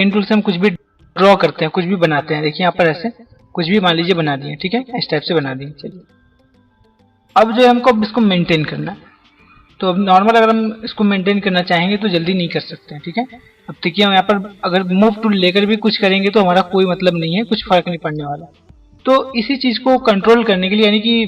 Pen tool से हम कुछ भी ड्रॉ करते हैं, कुछ भी बनाते हैं। देखिए यहाँ पर ऐसे कुछ भी मान लीजिए बना दिए, ठीक है, इस टाइप से बना दिए। चलिए अब जो है हमको अब इसको मेंटेन करना है। तो अब नॉर्मल अगर हम इसको मेंटेन करना चाहेंगे तो जल्दी नहीं कर सकते हैं, ठीक है। अब देखिए हम यहाँ पर अगर मूव टूल लेकर भी कुछ करेंगे तो हमारा कोई मतलब नहीं है, कुछ फर्क नहीं पड़ने वाला। तो इसी चीज को कंट्रोल करने के लिए यानी कि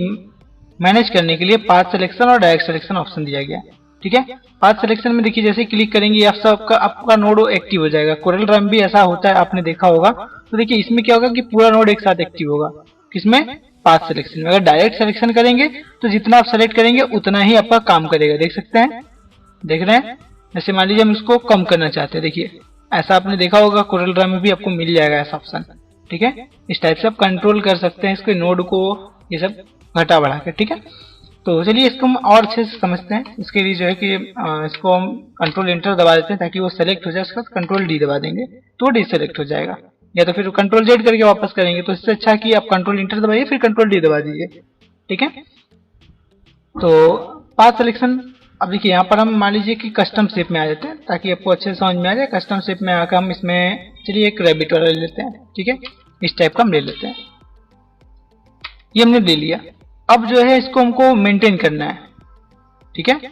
मैनेज करने के लिए पाथ सिलेक्शन और डायरेक्ट सिलेक्शन ऑप्शन दिया गया है, ठीक है। पाथ सिलेक्शन में देखिए जैसे क्लिक करेंगे आपका नोड एक्टिव हो जाएगा। कोरल ड्रम भी ऐसा होता है, आपने देखा होगा। तो देखिए इसमें क्या होगा कि पूरा नोड एक साथ एक्टिव होगा, किसमें, पाथ सिलेक्शन में। अगर डायरेक्ट सिलेक्शन करेंगे तो जितना आप सेलेक्ट करेंगे उतना ही आपका काम करेगा। देख सकते हैं, देख रहे हैं। जैसे मान लीजिए हम इसको कम करना चाहते हैं, देखिए ऐसा आपने देखा होगा कोरल ड्रम में भी आपको मिल जाएगा ऐसा ऑप्शन, ठीक है। इस टाइप से आप कंट्रोल कर सकते हैं इसके नोड को, ये सब घटा बढ़ा के, ठीक है। तो चलिए इसको हम और अच्छे से समझते हैं। इसके लिए जो है कि इसको हम कंट्रोल एंटर दबा देते हैं ताकि वो सेलेक्ट हो जाए। उसके बाद कंट्रोल डी दबा देंगे तो डिसेलेक्ट हो जाएगा, या तो फिर कंट्रोल जेड करके वापस करेंगे। तो इससे अच्छा कि आप कंट्रोल एंटर दबाइए फिर कंट्रोल डी दबा दीजिए, ठीक है। तो पाथ सिलेक्शन, अब देखिए यहाँ पर हम मान लीजिए कि कस्टम शेप में आ जाते हैं ताकि आपको अच्छे से समझ में आ जाए। कस्टम शेप में आकर हम इसमें चलिए एक रैबिट वाला ले लेते हैं, ठीक है। इस टाइप का हम ले लेते हैं, ये हमने ले लिया। अब जो है इसको हमको मेंटेन करना है, ठीक है।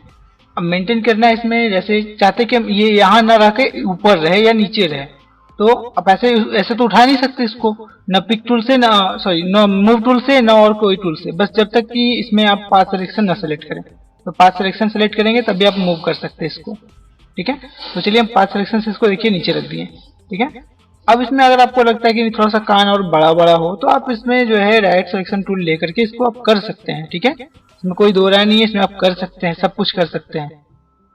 अब मेंटेन करना है इसमें, जैसे चाहते कि हम ये यहाँ ना रह के ऊपर रहे या नीचे रहे। तो अब ऐसे ऐसे तो उठा नहीं सकते इसको, न पिक टूल से, ना सॉरी न मूव टूल से, ना और कोई टूल से, बस जब तक कि इसमें आप पाथ सिलेक्शन ना सेलेक्ट करें। तो पाथ सिलेक्शन सेलेक्ट करेंगे तभी आप मूव कर सकते हैं इसको, ठीक है। तो चलिए हम पाथ सिलेक्शन से इसको देखिए नीचे रख दिए, ठीक है। अब इसमें अगर आपको लगता है कि थोड़ा सा कान और बड़ा बड़ा हो तो आप इसमें जो है डायरेक्ट सिलेक्शन टूल लेकर के इसको आप कर सकते हैं, ठीक है। इसमें कोई दो राय नहीं है, इसमें आप कर सकते हैं, सब कुछ कर सकते हैं।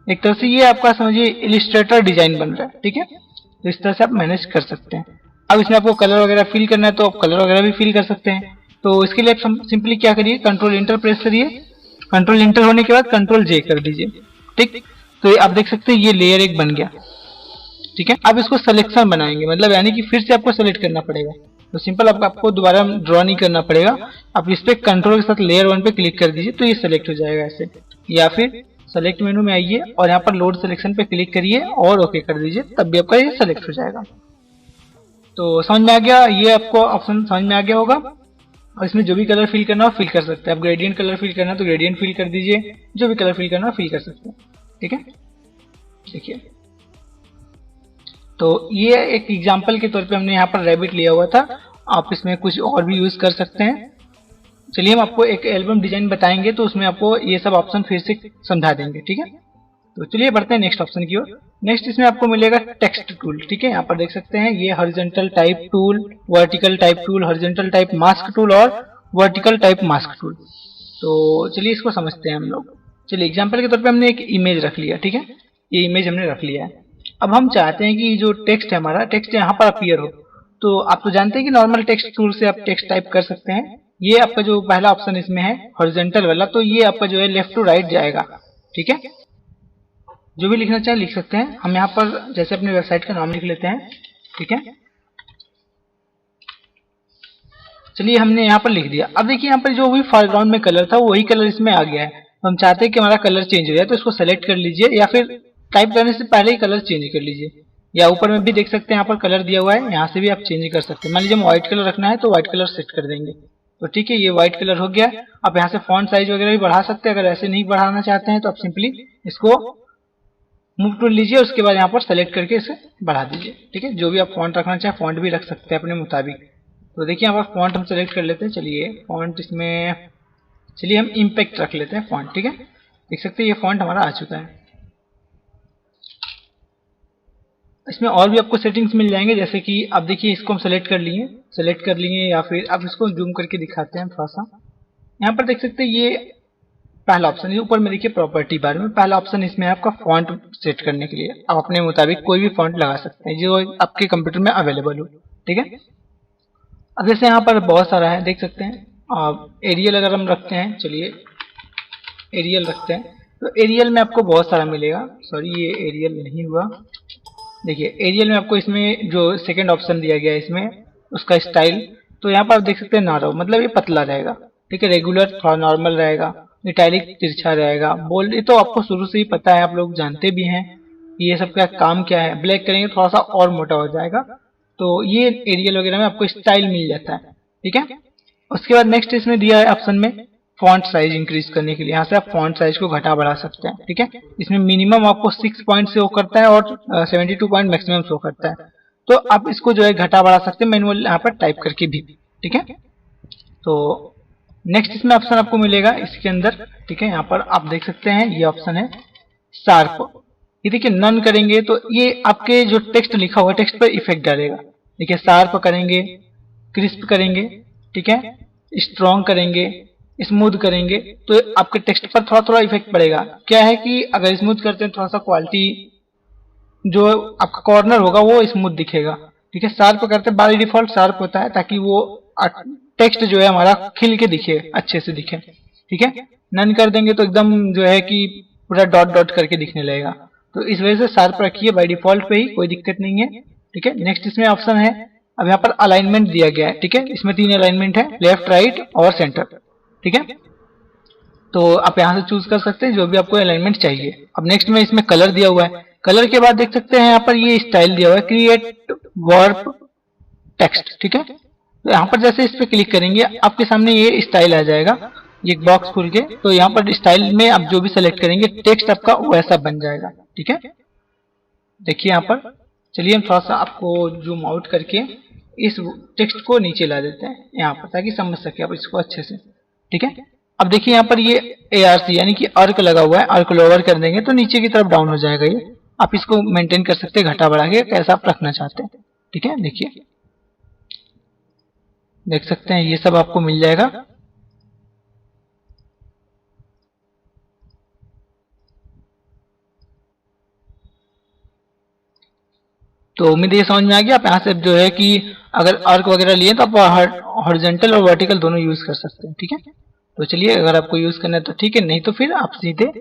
एक तरह से ये आपका समझिए इलिस्ट्रेटर डिजाइन बन रहा है, ठीक है। तो इस तरह से आप मैनेज कर सकते हैं। अब इसमें आपको कलर वगैरह फिल करना है तो आप कलर वगैरह भी फिल कर सकते हैं। तो इसके लिए आप सिंपली क्या करिए, कंट्रोल इंटर प्रेस करिए। कंट्रोल इंटर होने के बाद कंट्रोल जे कर दीजिए, ठीक। तो आप देख सकते हैं ये लेयर एक बन गया, ठीक है। अब इसको सिलेक्शन बनाएंगे, मतलब यानी कि फिर से आपको सेलेक्ट करना पड़ेगा। तो सिंपल आपको दोबारा ड्रॉ नहीं करना पड़ेगा। आप इस पे कंट्रोल के साथ लेयर 1 पे क्लिक कर दीजिए तो ये सेलेक्ट हो जाएगा ऐसे। या फिर सेलेक्ट मेनू में आइए और यहाँ पर लोड सिलेक्शन पे क्लिक करिए और ओके कर दीजिए, तब भी आपका ये सेलेक्ट हो जाएगा। तो समझ में आ गया, ये आपको ऑप्शन समझ में आ गया होगा। और इसमें जो भी कलर फिल करना हो फिल कर सकते हैं। आप ग्रेडियंट कलर फिल करना है तो ग्रेडियंट फिल कर दीजिए, जो भी कलर फिल करना हो फिल कर सकते हैं, ठीक है। देखिए तो ये एक एग्जांपल के तौर पे हमने यहाँ पर रैबिट लिया हुआ था। आप इसमें कुछ और भी यूज कर सकते हैं। चलिए हम आपको एक एल्बम डिजाइन बताएंगे तो उसमें आपको ये सब ऑप्शन फिर से समझा देंगे, ठीक है। तो चलिए बढ़ते हैं नेक्स्ट ऑप्शन की ओर। नेक्स्ट इसमें आपको मिलेगा टेक्स्ट टूल, ठीक है। यहाँ पर देख सकते हैं ये horizontal type tool, vertical type tool, horizontal type mask tool और वर्टिकल टाइप मास्क टूल। तो चलिए इसको समझते हैं हम लोग। चलिए एग्जाम्पल के तौर पे हमने एक इमेज रख लिया, ठीक है। ये इमेज हमने रख लिया है। अब हम चाहते हैं कि जो टेक्स्ट है हमारा, टेक्स्ट यहाँ पर अपीयर हो। तो आप तो जानते हैं कि नॉर्मल टेक्स्ट टूल से आप टेक्स्ट टाइप कर सकते हैं। ये आपका जो पहला ऑप्शन इसमें है हॉरिजॉन्टल वाला, तो ये आपका जो है लेफ्ट टू राइट जाएगा, ठीक है। जो भी लिखना चाहे लिख सकते हैं। हम यहाँ पर जैसे अपने वेबसाइट का नाम लिख लेते हैं, ठीक है। चलिए हमने यहाँ पर लिख दिया। अब देखिए यहाँ पर जो भी फोरग्राउंड में कलर था वही कलर इसमें आ गया है। तो हम चाहते हैं कि हमारा कलर चेंज हो जाए, तो इसको सेलेक्ट कर लीजिए या फिर टाइप करने से पहले ही कलर चेंज कर लीजिए। या ऊपर में भी देख सकते हैं यहाँ पर कलर दिया हुआ है, यहाँ से भी आप चेंज कर सकते हैं। मान लीजिए हम व्हाइट कलर रखना है तो व्हाइट कलर सेट कर देंगे। तो ठीक है, ये व्हाइट कलर हो गया। आप यहाँ से फॉन्ट साइज वगैरह भी बढ़ा सकते हैं। अगर ऐसे नहीं बढ़ाना चाहते हैं तो आप सिंपली इसको मूव टूल लीजिए, उसके बाद यहाँ पर सेलेक्ट करके इसे बढ़ा दीजिए, ठीक है। जो भी आप फॉन्ट रखना चाहे फॉन्ट भी रख सकते हैं अपने मुताबिक। तो देखिए यहाँ पर फॉन्ट हम सेलेक्ट कर लेते हैं। चलिए फॉन्ट इसमें, चलिए हम इम्पैक्ट रख लेते हैं फॉन्ट, ठीक है। देख सकते हैं ये फॉन्ट हमारा आ चुका है। इसमें और भी आपको सेटिंग्स मिल जाएंगे, जैसे कि आप देखिए इसको हम सेलेक्ट कर लिए या फिर आप इसको जूम करके दिखाते हैं थोड़ा सा। यहाँ पर देख सकते हैं ये पहला ऑप्शन है। ऊपर में देखिए प्रॉपर्टी बार में पहला ऑप्शन इसमें है आपका फॉन्ट सेट करने के लिए। आप अपने मुताबिक कोई भी फॉन्ट लगा सकते हैं जो आपके कंप्यूटर में अवेलेबल हो, ठीक है। अब जैसे यहाँ पर बहुत सारा है, देख सकते हैं। एरियल अगर हम रखते हैं, चलिए एरियल रखते हैं, तो एरियल में आपको बहुत सारा मिलेगा। सॉरी ये एरियल नहीं हुआ। देखिए एरियल में आपको इसमें जो सेकंड ऑप्शन दिया गया है इसमें उसका स्टाइल, तो यहाँ पर आप देख सकते हैं नारो, मतलब ये पतला रहेगा, ठीक है। रेगुलर थोड़ा नॉर्मल रहेगा, इटैलिक तिरछा रहेगा, बोल्ड ये तो आपको शुरू से ही पता है, आप लोग जानते भी हैं। ये सब का काम क्या है। ब्लैक करेंगे थोड़ा सा और मोटा हो जाएगा। तो ये एरियल वगैरह में आपको स्टाइल मिल जाता है, ठीक है। उसके बाद नेक्स्ट इसमें दिया है ऑप्शन में फॉन्ट साइज इंक्रीज करने के लिए। यहाँ से आप फॉन्ट साइज को घटा बढ़ा सकते हैं, ठीक है। इसमें मिनिमम आपको 6 पॉइंट शो करता है और 72 पॉइंट मैक्सिमम शो करता है। तो आप इसको जो है घटा बढ़ा सकते हैं मैनुअल यहाँ पर टाइप करके भी, ठीक है। तो नेक्स्ट इसमें ऑप्शन आपको मिलेगा इसके अंदर, ठीक है। यहाँ पर आप देख सकते हैं ये ऑप्शन है शार्प। ये देखिए नन करेंगे तो ये आपके जो टेक्स्ट लिखा हुआ टेक्स्ट पर इफेक्ट डालेगा। देखिए शार्प करेंगे, क्रिस्प करेंगे, ठीक है, स्ट्रॉन्ग करेंगे, स्मूथ करेंगे तो आपके टेक्स्ट पर थोड़ा थोड़ा इफेक्ट पड़ेगा। क्या है कि अगर स्मूथ करते हैं थोड़ा सा क्वालिटी जो आपका कॉर्नर होगा वो स्मूथ दिखेगा, ठीक है। शार्प करते हैं बाय डिफॉल्ट शार्प होता है ताकि वो टेक्स्ट जो है हमारा खिल के दिखे, अच्छे से दिखे, ठीक है। नन कर देंगे तो एकदम जो है कि पूरा डॉट डॉट करके दिखने लगेगा। तो इस वजह से शार्प रखिए बाय डिफॉल्ट पे ही, कोई दिक्कत नहीं है, ठीक है। नेक्स्ट इसमें ऑप्शन है अब यहाँ पर अलाइनमेंट दिया गया है, ठीक है। इसमें 3 अलाइनमेंट है, लेफ्ट राइट और सेंटर, ठीक है। तो आप यहाँ से चूज कर सकते हैं जो भी आपको अलाइनमेंट चाहिए। अब नेक्स्ट में इसमें कलर दिया हुआ है। कलर के बाद देख सकते हैं यहाँ पर ये स्टाइल दिया हुआ है क्रिएट वर्ब टेक्स्ट, ठीक है। तो यहाँ पर जैसे इस पे क्लिक करेंगे आपके सामने ये स्टाइल आ जाएगा, ये एक बॉक्स खुल के। तो यहाँ पर स्टाइल में आप जो भी सेलेक्ट करेंगे टेक्स्ट आपका वैसा बन जाएगा, ठीक है। देखिए यहाँ पर, चलिए हम थोड़ा सा आपको जूम आउट करके इस टेक्स्ट को नीचे ला देते हैं यहाँ पर ताकि समझ सके आप इसको अच्छे से, ठीक है। अब देखिए यहाँ पर ये ARC यानी कि अर्क लगा हुआ है, अर्क लोअर कर देंगे तो नीचे की तरफ डाउन हो जाएगा ये। आप इसको मेंटेन कर सकते हैं घटा बढ़ा के, कैसा आप रखना चाहते हैं, ठीक है। देखिए देख सकते हैं ये सब आपको मिल जाएगा। तो उम्मीद ये समझ में आ गया। आप यहाँ से जो है कि अगर आर्क वगैरह लिए तो आप हॉरिजॉन्टल और वर्टिकल दोनों यूज कर सकते हैं, ठीक है। तो चलिए अगर आपको यूज करना है तो ठीक है, नहीं तो फिर आप सीधे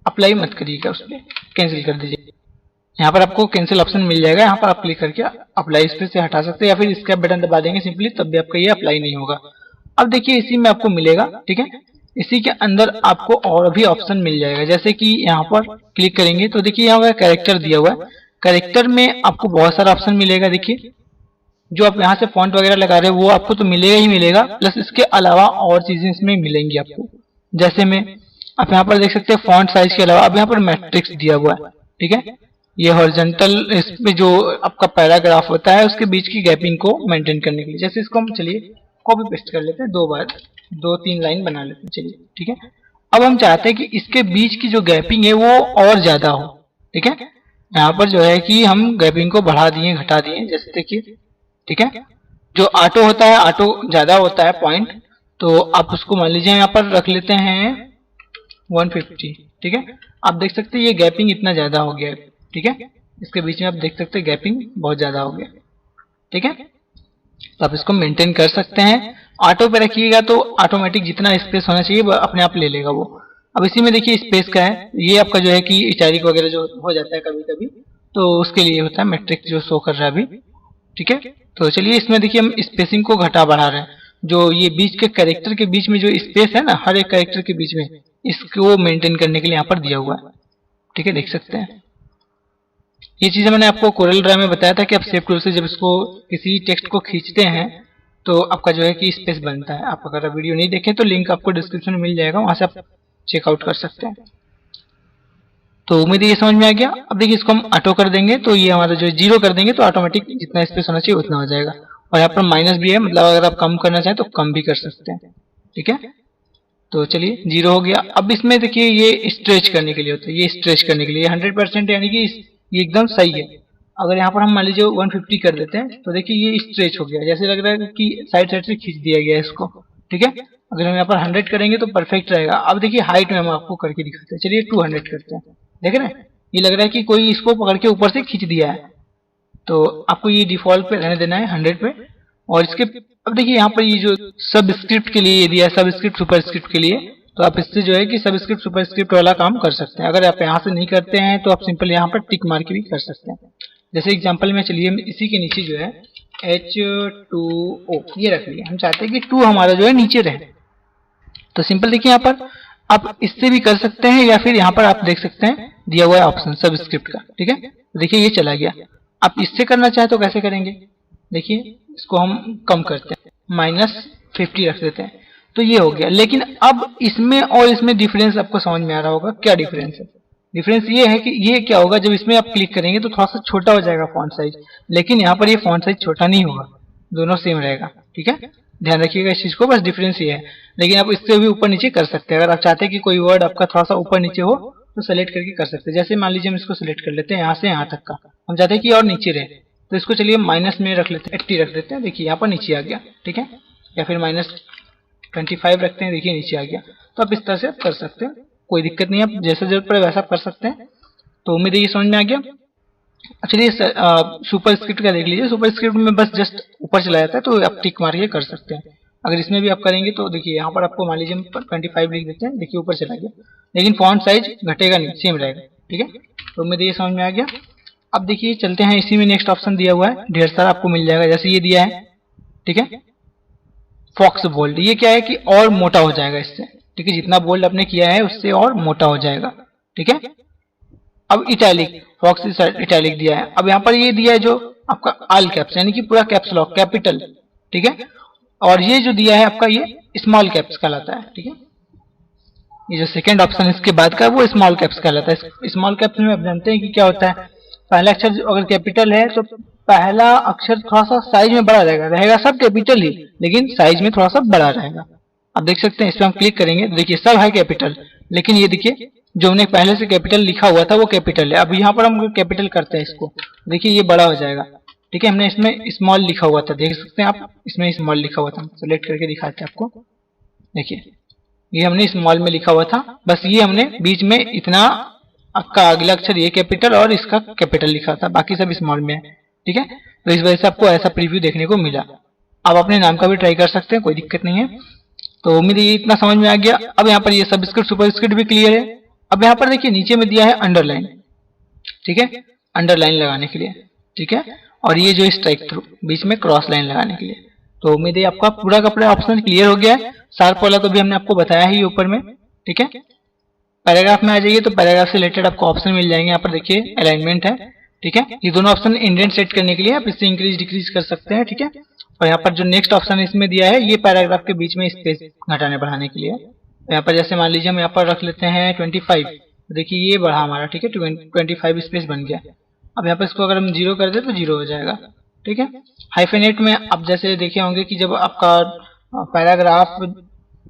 अप्लाई मत करिएगा, उस पर कैंसिल कर दीजिए। यहाँ पर आपको कैंसिल ऑप्शन मिल जाएगा, यहाँ पर आप क्लिक करके अप्लाई इस पे से हटा सकते हैं या फिर इसका बटन दबा देंगे सिंपली, तब भी आपका ये अप्लाई नहीं होगा। अब देखिए इसी में आपको मिलेगा, ठीक है। इसी के अंदर आपको और भी ऑप्शन मिल जाएगा, जैसे कि यहाँ पर क्लिक करेंगे तो देखिए यहाँ पर कैरेक्टर दिया हुआ है। कैरेक्टर में आपको बहुत सारा ऑप्शन मिलेगा। देखिए जो आप यहाँ से फॉन्ट वगैरह लगा रहे हो वो आपको तो मिलेगा ही मिलेगा, प्लस इसके अलावा और चीजें इसमें मिलेंगी आपको। जैसे में आप यहाँ पर देख सकते हैं फॉन्ट साइज के अलावा अब यहाँ पर मैट्रिक्स दिया हुआ है, ठीक है। ये हॉरिजॉन्टल इसमें जो आपका पैराग्राफ होता है उसके बीच की गैपिंग को मेंटेन करने के लिए, जैसे इसको हम चलिए कॉपी पेस्ट कर लेते हैं, 2-3 लाइन बना लेते हैं, चलिए ठीक है। अब हम चाहते हैं कि इसके बीच की जो गैपिंग है वो और ज्यादा हो, ठीक है। यहाँ पर जो है कि हम गैपिंग को बढ़ा दिए घटा दिए, जैसे देखिए, ठीक है। जो ऑटो होता है, ऑटो ज्यादा होता है पॉइंट, तो आप उसको मान लीजिए यहाँ पर रख लेते हैं 150, ठीक है। आप देख सकते हैं ये गैपिंग इतना ज्यादा हो गया है, ठीक है। इसके बीच में आप देख सकते हैं गैपिंग बहुत ज्यादा हो गया, ठीक है। तो आप इसको मेंटेन कर सकते हैं। ऑटो पे रखिएगा तो ऑटोमेटिक जितना स्पेस होना चाहिए वो अपने आप ले लेगा वो। अब इसी में देखिए स्पेस का है, ये आपका जो है कि इटैलिक वगैरह जो हो जाता है कभी कभी, तो उसके लिए होता है मैट्रिक्स जो शो कर रहा है अभी, ठीक है। तो चलिए इसमें देखिए हम स्पेसिंग को घटा बढ़ा रहे हैं। जो ये बीच के कैरेक्टर के बीच में जो स्पेस है ना, हर एक कैरेक्टर के बीच में, इसको मेंटेन करने के लिए यहाँ पर दिया हुआ है, ठीक है, देख सकते हैं। ये चीजें मैंने आपको कोरल ड्रा में बताया था कि आप शेप टूल से जब इसको किसी टेक्स्ट को खींचते हैं तो आपका जो है कि स्पेस बनता है। आप अगर वीडियो नहीं देखें तो लिंक आपको डिस्क्रिप्शन में मिल जाएगा, वहां से आप चेकआउट कर सकते हैं। तो उम्मीद ये समझ में आ गया। अब देखिए इसको हम ऑटो कर देंगे तो ये हमारा जो 0 कर देंगे तो ऑटोमेटिक जितना स्पेस होना चाहिए उतना हो जाएगा। और यहाँ पर माइनस भी है, मतलब अगर आप कम करना चाहें तो कम भी कर सकते हैं, ठीक है। तो चलिए 0 हो गया। अब इसमें देखिए ये स्ट्रेच करने के लिए होता है, ये स्ट्रेच करने के लिए 100% यानी कि ये एकदम सही है। अगर यहाँ पर हम मान लीजिए 150 कर देते हैं तो देखिए ये स्ट्रेच हो गया, जैसे लग रहा है कि साइड साइड से खींच दिया गया है इसको, ठीक है। अगर हम यहाँ पर 100 करेंगे तो परफेक्ट रहेगा। अब देखिए हाइट में हम आपको करके दिखाते हैं, चलिए 200 करते हैं। देख रहे हैं ये लग रहा है कि कोई इसको पकड़ के ऊपर से खींच दिया है, तो आपको ये डिफॉल्ट पे रहने देना है 100 पे। और इसके अब देखिए यहाँ पर ये जो सबस्क्रिप्ट के लिए ये दिया है, सबस्क्रिप्ट सुपरस्क्रिप्ट के लिए, तो आप इससे जो है कि सबस्क्रिप्ट सुपरस्क्रिप्ट वाला काम कर सकते हैं। अगर आप यहाँ से नहीं करते हैं तो आप सिंपल यहाँ पर टिक मार के भी कर सकते हैं। जैसे एग्जांपल में चलिए इसी के नीचे जो है H2O ये रख लिया, हम चाहते हैं कि 2 हमारा जो है नीचे रहे। तो सिंपल देखिए यहाँ पर आप इससे भी कर सकते हैं, या फिर यहाँ पर आप देख सकते हैं दिया हुआ है ऑप्शन सबस्क्रिप्ट का, ठीक है। देखिए ये चला गया। आप इससे करना चाहे तो कैसे करेंगे, देखिए इसको हम कम करते हैं, -50 रख देते हैं, तो ये हो गया। लेकिन अब इसमें और इसमें डिफरेंस आपको समझ में आ रहा होगा, क्या डिफरेंस है। डिफरेंस ये है कि ये क्या होगा, जब इसमें आप क्लिक करेंगे तो थोड़ा सा छोटा हो जाएगा फॉन्ट साइज, लेकिन यहाँ पर ये फॉन्ट साइज छोटा नहीं होगा, दोनों सेम रहेगा, ठीक है। ध्यान रखिएगा इस चीज को, बस डिफरेंस ये है। लेकिन आप इससे भी ऊपर नीचे कर सकते हैं, अगर आप चाहते हैं कि कोई वर्ड आपका थोड़ा सा ऊपर नीचे हो तो सेलेक्ट करके कर सकते हैं। जैसे मान लीजिए हम इसको सेलेक्ट कर लेते हैं यहाँ से यहाँ तक का, हम चाहते हैं कि और नीचे रहे, तो इसको चलिए माइनस में रख लेते हैं, 80 रख देते हैं, देखिए यहाँ पर नीचे आ गया, ठीक है। या फिर -25 रखते हैं, देखिए नीचे आ गया। तो आप इस तरह से कर सकते हैं, कोई दिक्कत नहीं है, आप जैसा जरूरत पड़े वैसा कर सकते हैं। तो उम्मीद है ये समझ में आ गया। चलिए सुपर स्क्रिप्ट का देख लीजिए। सुपर स्क्रिप्ट में बस जस्ट ऊपर चला जाता है, तो आप टिक मार के कर सकते हैं। अगर इसमें भी आप करेंगे तो देखिए यहाँ पर आपको मान लीजिए 25 लिख देते हैं, देखिए ऊपर चला गया, लेकिन फॉन्ट साइज घटेगा नहीं, सेम रहेगा, ठीक है। तो उम्मीद है ये समझ में आ गया। अब देखिए चलते हैं, इसी में नेक्स्ट ऑप्शन दिया हुआ है, ढेर सारा आपको मिल जाएगा, जैसे ये दिया है, ठीक है, फॉक्स बोल्ड। ये क्या है कि और मोटा हो जाएगा इससे, ठीक है, जितना बोल्ड आपने किया है उससे और मोटा हो जाएगा, ठीक है। अब इटैलिक, फॉक्स इटैलिक दिया है। अब यहाँ पर ये दिया है जो आपका ऑल कैप्स, यानी कि पूरा कैप्स लॉक कैपिटल, ठीक है। और ये जो दिया है आपका ये स्मॉल कैप्स कहलाता है, ठीक है। ये जो सेकंड ऑप्शन इसके बाद का है वो स्मॉल कैप्स कहलाता है। स्मॉल कैप्स में आप जानते हैं कि क्या होता है, पहला अक्षर अगर कैपिटल है तो पहला अक्षर थोड़ा सा साइज में बड़ा रहेगा सब कैपिटल ही, लेकिन साइज में थोड़ा सा बड़ा रहेगा। आप देख सकते हैं, इस पर हम क्लिक करेंगे तो देखिए सब है कैपिटल, लेकिन ये देखिए जो हमने पहले से कैपिटल लिखा हुआ था वो कैपिटल है। अब यहाँ पर हम कैपिटल करते हैं इसको, देखिए ये बड़ा हो जाएगा, ठीक है। हमने इसमें स्मॉल लिखा हुआ था, देख सकते हैं आप, इसमें स्मॉल लिखा हुआ था, सेलेक्ट करके दिखाते हैं आपको, देखिए ये हमने स्मॉल में लिखा हुआ था, बस ये हमने बीच में इतना आपका अगला अक्षर ये कैपिटल और इसका कैपिटल लिखा था, बाकी सब स्मॉल में है, ठीक है। तो इस वजह से आपको ऐसा प्रीव्यू देखने को मिला। आप अपने नाम का भी ट्राई कर सकते हैं, कोई दिक्कत नहीं है। तो उम्मीद है ये इतना समझ में आ गया। अब यहाँ पर ये सबस्क्रिप्ट सुपरस्क्रिप्ट भी क्लियर है। अब यहाँ पर देखिए नीचे में दिया है अंडरलाइन, ठीक है, अंडरलाइन लगाने के लिए, ठीक है। और ये जो स्ट्राइक थ्रू बीच में क्रॉस लाइन लगाने के लिए। तो उम्मीद है आपका पूरा का पूरा ऑप्शन क्लियर हो गया है। शार्प वाला तो भी हमने आपको बताया ही ऊपर में, ठीक है। पैराग्राफ में आ जाइए तो पैराग्राफ से रिलेटेड आपको ऑप्शन मिल जाएंगे। यहाँ पर देखिए अलाइनमेंट है, ठीक है। ये दोनों ऑप्शन इंडेंट सेट करने के लिए आप इससे इंक्रीज डिक्रीज कर सकते हैं, ठीक है। और यहाँ पर जो नेक्स्ट ऑप्शन इसमें दिया है ये पैराग्राफ के बीच में स्पेस घटाने बढ़ाने के लिए। यहाँ पर जैसे मान लीजिए हम यहाँ पर रख लेते हैं 25, देखिए ये बढ़ा हमारा, ठीक है, 25 स्पेस बन गया। अब यहाँ पर इसको अगर हम 0 कर दे तो 0 हो जाएगा, ठीक है। हाइफेनेट में आप जैसे देखे होंगे कि जब आपका पैराग्राफ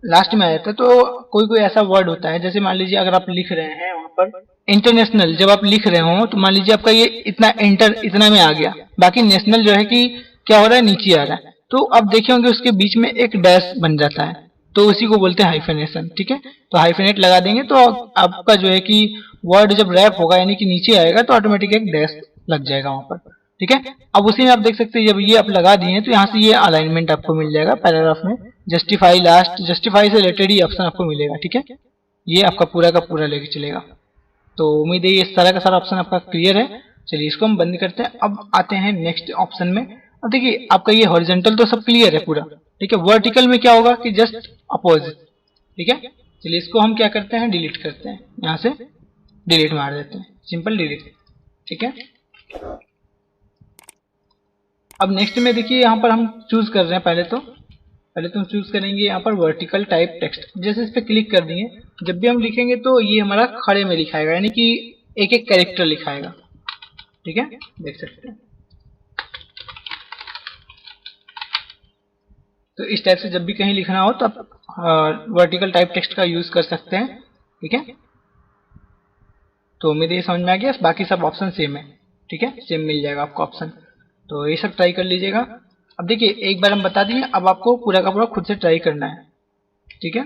लास्ट में आ जाता है तो कोई कोई ऐसा वर्ड होता है, जैसे मान लीजिए अगर आप लिख रहे हैं वहां पर इंटरनेशनल, जब आप लिख रहे हो तो मान लीजिए आपका ये इतना इंटर इतना में आ गया, बाकी नेशनल जो है कि क्या हो रहा है नीचे आ रहा है, तो आप देखे होंगे उसके बीच में एक डैश बन जाता है, तो उसी को बोलते हैं हाइफेनेशन, ठीक है। तो हाइफेनेट लगा देंगे तो आपका जो है कि वर्ड जब रैप होगा यानी कि नीचे आएगा तो ऑटोमेटिक एक डैश लग जाएगा वहां पर, ठीक है। अब उसी में आप देख सकते हैं जब ये आप लगा दिए तो यहाँ से ये अलाइनमेंट आपको मिल जाएगा पैराग्राफ में। जस्टिफाई लास्ट, जस्टिफाई से रिलेटेड ही ऑप्शन आपको मिलेगा, ठीक है। ये आपका पूरा का पूरा लेके चलेगा। तो उम्मीद है ये सारा का सारा ऑप्शन आपका क्लियर है। चलिए इसको हम बंद करते हैं। अब आते हैं नेक्स्ट ऑप्शन में। अब देखिए आपका ये हॉरिजॉन्टल तो सब क्लियर है पूरा, ठीक है। वर्टिकल में क्या होगा कि जस्ट अपोजिट, ठीक है। चलिए इसको हम क्या करते हैं, डिलीट करते हैं, यहाँ से डिलीट मार देते हैं, सिंपल डिलीट, ठीक है। अब नेक्स्ट में देखिए यहाँ पर हम चूज कर रहे हैं, पहले तो हम चूज करेंगे यहाँ पर वर्टिकल टाइप टेक्स्ट। जैसे इस पर क्लिक कर दिए, जब भी हम लिखेंगे तो ये हमारा खड़े में लिखाएगा, यानी कि एक एक कैरेक्टर लिखाएगा, ठीक है, देख सकते हैं। तो इस टाइप से जब भी कहीं लिखना हो तो आप वर्टिकल टाइप टेक्स्ट का यूज कर सकते हैं, ठीक है। तो उम्मीद ये समझ में आ गया। बाकी सब ऑप्शन सेम है, ठीक है, सेम मिल जाएगा आपको ऑप्शन। तो ये सब ट्राई कर लीजिएगा। अब देखिए एक बार हम बता दिए, अब आपको पूरा का पूरा खुद से ट्राई करना है, ठीक है।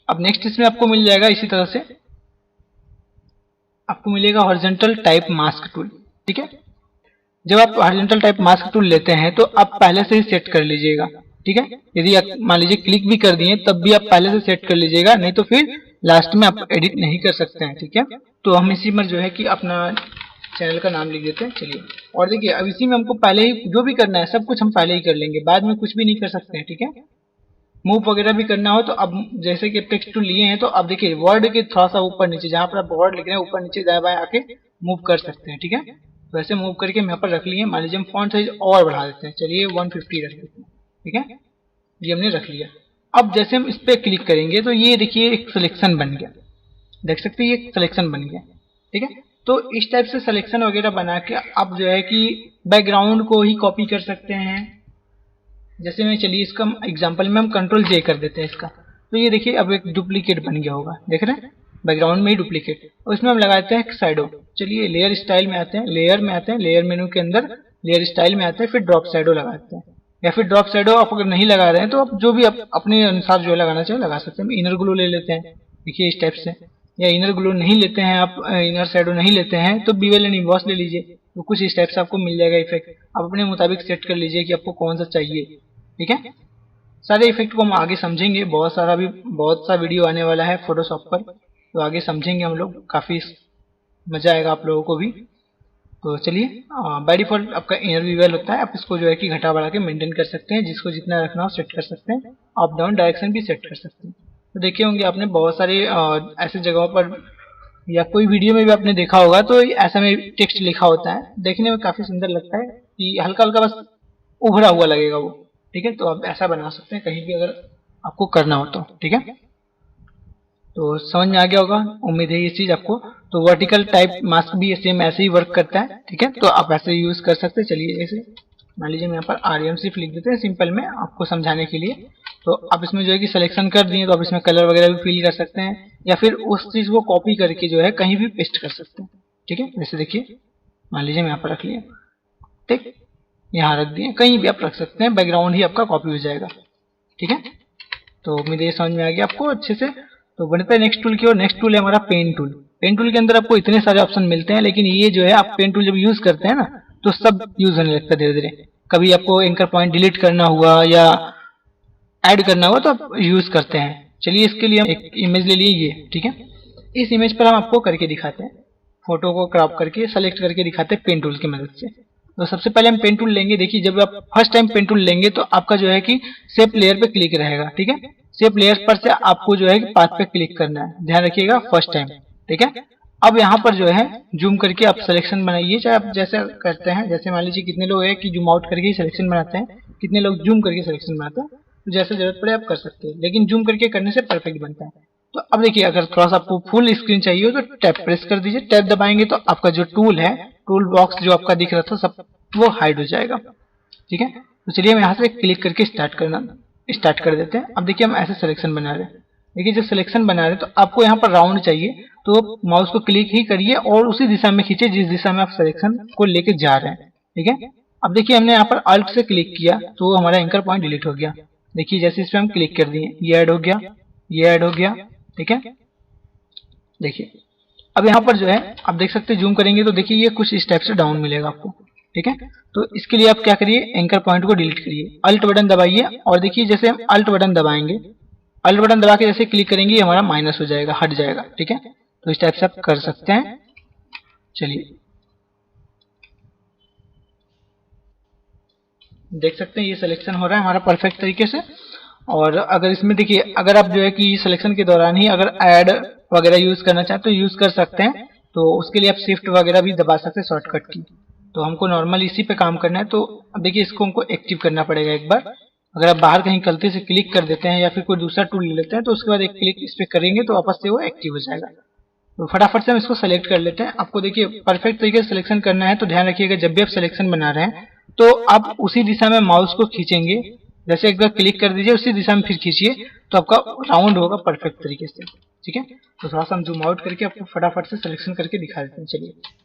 अब नेक्स्ट इसमें आपको मिल जाएगा इसी तरह से, आपको मिलेगा हॉरिजॉन्टल टाइप मास्क टूल, ठीक है। जब आप हॉरिजॉन्टल टाइप मास्क टूल लेते हैं तो आप पहले से ही सेट कर लीजिएगा, ठीक है। यदि आप मान लीजिए क्लिक भी कर दिए तब भी आप पहले से सेट कर लीजिएगा, नहीं तो फिर लास्ट में आप एडिट नहीं कर सकते हैं, ठीक है। तो हम इसी में जो है कि अपना चैनल का नाम लिख देते हैं। चलिए, और देखिए अब इसी में हमको पहले ही जो भी करना है सब कुछ हम पहले ही कर लेंगे, बाद में कुछ भी नहीं कर सकते हैं, ठीक है। मूव वगैरह भी करना हो तो अब जैसे कि टेक्स्ट टूल लिए हैं तो अब देखिए वर्ड के थोड़ा सा ऊपर नीचे, जहाँ पर आप वर्ड लिख रहे हैं ऊपर नीचे दाएं बाएं आके मूव कर सकते हैं, ठीक है। तो ऐसे मूव करके हम यहाँ पर रख लिए। मान लीजिए हम फॉन्ट साइज और बढ़ा देते हैं, चलिए 150 रख देते हैं, ठीक है। ये हमने रख लिया। अब जैसे हम इस पर क्लिक करेंगे तो ये देखिए एक सिलेक्शन बन गया, देख सकते हैं ये सिलेक्शन बन गया, ठीक है। तो इस टाइप से सिलेक्शन वगैरह बना के आप जो है कि बैकग्राउंड को ही कॉपी कर सकते हैं। जैसे मैं चलिए इसका एग्जांपल में हम कंट्रोल जे कर देते हैं इसका, तो ये देखिए अब एक डुप्लीकेट बन गया होगा, देख रहे हैं बैकग्राउंड में ही डुप्लीकेट। और इसमें हम लगाते हैं शैडो। चलिए लेयर स्टाइल में आते हैं, लेयर में आते हैं, लेयर मेनू के अंदर लेयर स्टाइल में आते हैं, फिर ड्रॉप शैडो लगाते हैं। या फिर ड्रॉप शैडो आप अगर नहीं लगा रहे हैं तो आप जो भी आप अपने अनुसार जो है लगाना चाहिए लगा सकते हैं। इनर ग्लो ले लेते हैं, देखिए इस टाइप से। या इनर ग्लो नहीं लेते हैं आप, इनर शैडो नहीं लेते हैं तो बीवेल एंड इम्बॉस ले लीजिए, तो कुछ इस टाइप से आपको मिल जाएगा इफेक्ट। आप अपने मुताबिक सेट कर लीजिए कि आपको कौन सा चाहिए, ठीक है। सारे इफेक्ट को हम आगे समझेंगे, बहुत सा वीडियो आने वाला है फोटोशॉप पर, तो आगे समझेंगे हम लोग, काफी मजा आएगा आप लोगों को भी। तो चलिए बाय डिफॉल्ट आपका इनर वीवेल होता है, आप इसको जो है कि घटा बढ़ा के मेंटेन कर सकते हैं, जिसको जितना रखना हो सेट कर सकते हैं, अप डाउन डायरेक्शन भी सेट कर सकते हैं। तो देखे होंगे आपने बहुत सारे ऐसे जगहों पर या कोई वीडियो में भी आपने देखा होगा तो ऐसा में टेक्स्ट लिखा होता है, देखने में काफी सुंदर लगता है कि हल्का हल्का बस उभरा हुआ लगेगा वो, ठीक है। तो आप ऐसा बना सकते हैं कहीं भी अगर आपको करना हो तो, ठीक है। तो समझ में आ गया होगा, उम्मीद है ये चीज आपको। तो वर्टिकल टाइप मास्क भी सेम ऐसे ही वर्क करता है, ठीक है। तो आप ऐसे यूज कर सकते हैं। चलिए ऐसे मान लीजिए हम यहाँ पर आरएम सिर्फ लिख देते हैं सिंपल में आपको समझाने के लिए। तो आप इसमें जो है कि सिलेक्शन कर दिए तो आप इसमें कलर वगैरह भी फिल कर सकते हैं, या फिर उस चीज को कॉपी करके जो है कहीं भी पेस्ट कर सकते हैं, ठीक है। जैसे देखिए मान लीजिए हम यहाँ पर रख लिए, ठीक, यहाँ रख दिए, कहीं भी आप रख सकते हैं, बैकग्राउंड ही आपका कॉपी हो जाएगा, ठीक है। तो उम्मीद है समझ में आ गया आपको अच्छे से। तो बढ़ते हैं नेक्स्ट टूल की ओर। नेक्स्ट टूल है हमारा पेन टूल। पेन टूल के अंदर आपको इतने सारे ऑप्शन मिलते हैं, लेकिन ये जो है आप पेन टूल जब यूज करते हैं ना तो सब यूज होने लगता है धीरे धीरे। कभी आपको एंकर पॉइंट डिलीट करना हुआ या ऐड करना हुआ तो आप यूज करते हैं। चलिए इसके लिए हम एक इमेज ले लिए ये, ठीक है। इस इमेज पर हम आपको करके दिखाते हैं, फोटो को क्रॉप करके सेलेक्ट करके दिखाते हैं पेन टूल की मदद से। तो सबसे पहले हम पेन टूल लेंगे। देखिए जब आप फर्स्ट टाइम पेन टूल लेंगे तो आपका जो है कि शेप लेयर पे क्लिक रहेगा, ठीक है। शेप लेयर पर से आपको जो है कि पाथ पे क्लिक करना है, ध्यान रखिएगा फर्स्ट टाइम, ठीक है। अब यहाँ पर जो है जूम करके आप सिलेक्शन बनाइए, चाहे आप जैसे करते हैं। जैसे मान लीजिए कितने लोग हैं कि जूम आउट करके ही सिलेक्शन बनाते हैं, कितने लोग जूम करके सिलेक्शन बनाते हैं, तो जैसे जरूरत पड़े आप कर सकते हैं, लेकिन जूम करके करने से परफेक्ट बनता है। तो अब देखिए अगर थोड़ा सा आपको फुल स्क्रीन चाहिए हो तो टैब प्रेस कर दीजिए, टैब दबाएंगे तो आपका जो टूल है, टूल बॉक्स जो आपका दिख रहा था सब वो हाइड हो जाएगा, ठीक है। तो चलिए हम यहाँ से क्लिक करके स्टार्ट कर देते हैं। अब देखिए हम ऐसे सिलेक्शन बना रहे हैं। देखिए जब सिलेक्शन बना रहे हैं तो आपको यहाँ पर राउंड चाहिए, तो माउस को क्लिक ही करिए और उसी दिशा में खींचे जिस दिशा में आप सिलेक्शन को लेके जा रहे हैं, ठीक है। अब देखिए हमने यहाँ पर अल्ट से क्लिक किया तो हमारा एंकर पॉइंट डिलीट हो गया। देखिए जैसे इस पर हम क्लिक कर दिए ये ऐड हो गया, ये ऐड हो गया, ठीक है। देखिए अब यहाँ पर जो है आप देख सकते हैं, जूम करेंगे तो देखिए ये कुछ इस टाइप से डाउन मिलेगा आपको, ठीक है। तो इसके लिए आप क्या करिए, एंकर पॉइंट को डिलीट करिए, अल्ट बटन दबाइए और देखिए जैसे हम अल्ट बटन दबाएंगे, अल्ट बटन दबा के जैसे क्लिक करेंगे हमारा माइनस हो जाएगा, हट जाएगा, ठीक है। तो इस टाइप से आप कर सकते हैं। चलिए देख सकते हैं ये सिलेक्शन हो रहा है हमारा परफेक्ट तरीके से। और अगर इसमें देखिए अगर आप जो है कि सिलेक्शन के दौरान ही अगर ऐड वगैरह यूज करना चाहते तो यूज कर सकते हैं। तो उसके लिए आप शिफ्ट वगैरह भी दबा सकते हैं शॉर्टकट की। तो हमको नॉर्मल इसी पे काम करना है, तो अब देखिए इसको हमको एक्टिव करना पड़ेगा एक बार। अगर आप बाहर कहीं गलती से क्लिक कर देते हैं या फिर कोई दूसरा टूल ले लेते हैं तो उसके बाद एक क्लिक इस पे करेंगे तो वापस से वो एक्टिव हो जाएगा। तो फटाफट से हम इसको सेलेक्ट कर लेते हैं। आपको देखिए परफेक्ट तरीके से सिलेक्शन करना है तो ध्यान रखिएगा जब भी आप सिलेक्शन बना रहे हैं तो आप उसी दिशा में माउस को खींचेंगे। जैसे एक बार क्लिक कर दीजिए उसी दिशा में फिर खींचिए तो आपका राउंड होगा परफेक्ट तरीके से, ठीक है। तो थोड़ा सा हम जूम आउट करके आपको फटाफट से सिलेक्शन करके दिखा देते हैं। चलिए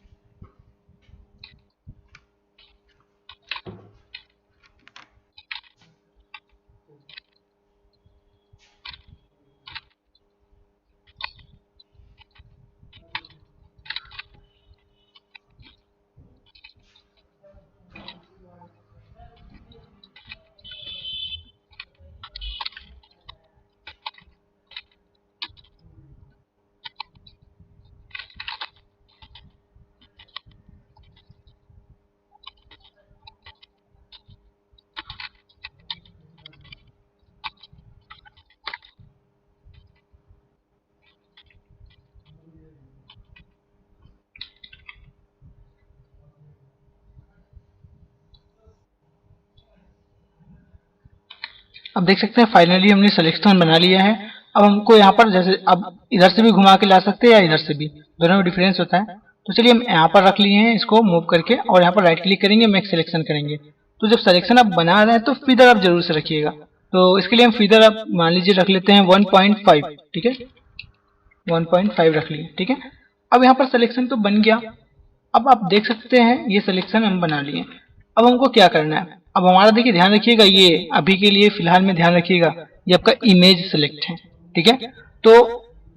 अब देख सकते हैं फाइनली हमने सिलेक्शन बना लिया है। अब हमको यहाँ पर जैसे अब इधर से भी घुमा के ला सकते हैं या इधर से भी, दोनों में डिफरेंस होता है। तो चलिए हम यहाँ पर रख लिए हैं इसको मूव करके, और यहाँ पर राइट क्लिक करेंगे, मेक सिलेक्शन करेंगे। तो जब सिलेक्शन आप बना रहे हैं तो फीदर आप जरूर से रखिएगा। तो इसके लिए हम फीदर आप मान लीजिए रख लेते हैं 1.5, ठीक है, 1.5 रख लिए, ठीक है। अब यहाँ पर सिलेक्शन तो बन गया। अब आप देख सकते हैं ये सिलेक्शन हम बना लिए। अब हमको क्या करना है, अब हमारा देखिए ध्यान रखिएगा, ये अभी के लिए फिलहाल में ध्यान रखिएगा ये आपका इमेज सेलेक्ट है, ठीक है। तो